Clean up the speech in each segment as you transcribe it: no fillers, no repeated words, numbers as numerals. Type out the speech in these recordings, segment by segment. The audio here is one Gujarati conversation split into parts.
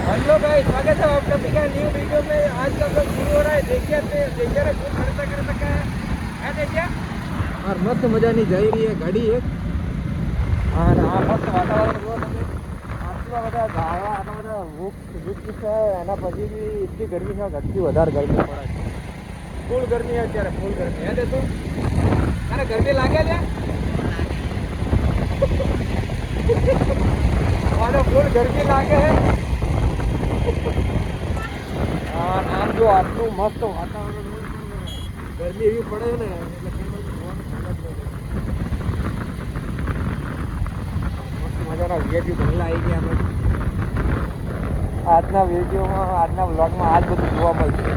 हेलो गाइस, स्वागत है आप सभी का न्यू वीडियो में। आज का ब्लॉग शुरू हो रहा है। देखिए खूब खर्चा कर रखा है देखिए। और मस्त મજાની જઈ રહી है ગાડી એક और આ મસ્ત વાતાવરણ જુઓ તમે। આટલા બધા ઝાડવા આટલા બધા વૃક્ષ છે એના પછી બી એટલી ગરમી છે, ઘટતી વધારે ગરમી પડે છે। ફૂલ ગરમી અત્યારે, ફૂલ ગરમી હે દેખો। અરે ગરમી લાગે છે और फूल गर्मी लागे है। आम जो आटलू मस्त वातावरण गर्मी एवी पड़े ने मस्त मजाना वीआईपी बंगला आई गया। આજના વિડીયોમાં આજના વ્લોગમાં આજ બધું જોવા મળશે।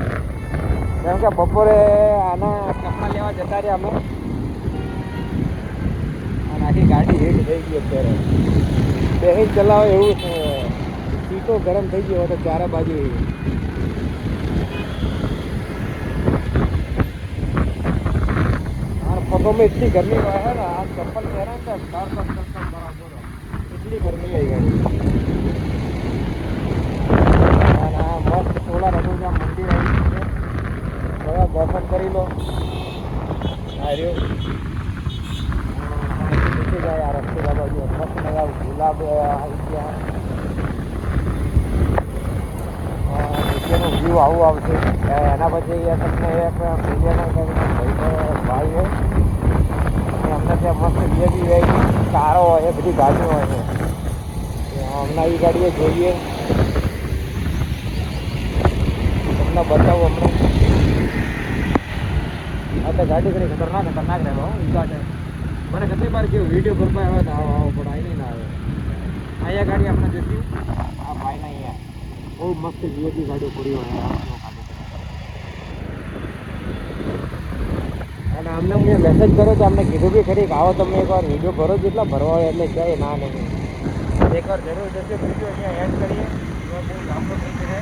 કેમ કે બપોરે આના કપડા લેવા જતા રહ્યા અમે અને આખી ગાડી હીટ થઈ ગઈ અત્યારે। બેહીને ચલાવે એવું છે, સીટો ગરમ થઈ ગયો તો ચારે બાજુ और पगों में इतनी गर्मी है ना, आज चप्पल पहना तो बराबर इतनी गर्मी है गाड़ी। मस्त सोला रघुजा मंदिर आई है, थोड़ा दर्शन करी लो। आर्यो नीचे जाए यार, रस्ते का बाजू मस्त लगा गुलाब आई गया। નીચેનો વ્યૂ આવું આવશે। એના પછી તમને એક ભાઈ હોય અને અમને ત્યાં મસ્ત વીઆઈપી વીઆઈપી કારો હોય, બધી ગાડીઓ હોય છે। હમણાં એ ગાડીએ જોઈએ, તમને બતાવું હમણાં। આ તો ગાડી ઘણી ખતરનાક રહેલો ઈજા છે। મને કેટલી વાર કહ્યું વિડીયો કરવા આવે તો આવો પણ અહીં નહીં ના આવે। અહીંયા ગાડી આપણે જતી આ ભાઈને અહીંયા બહુ મસ્ત વીઆઈપી ગાડીઓ પડી હોય અને અમને મેં મેસેજ કર્યો તો અમને કીધું બી ખરી કે આવો તમે એકવાર વિડીયો કરો, જેટલા ભરવા હોય એટલે ક્યાંય ના નહીં। એકવાર જરૂર જશે વિડીયો અહીંયા એડ કરીએ, બહુ લાંબો થઈ જશે।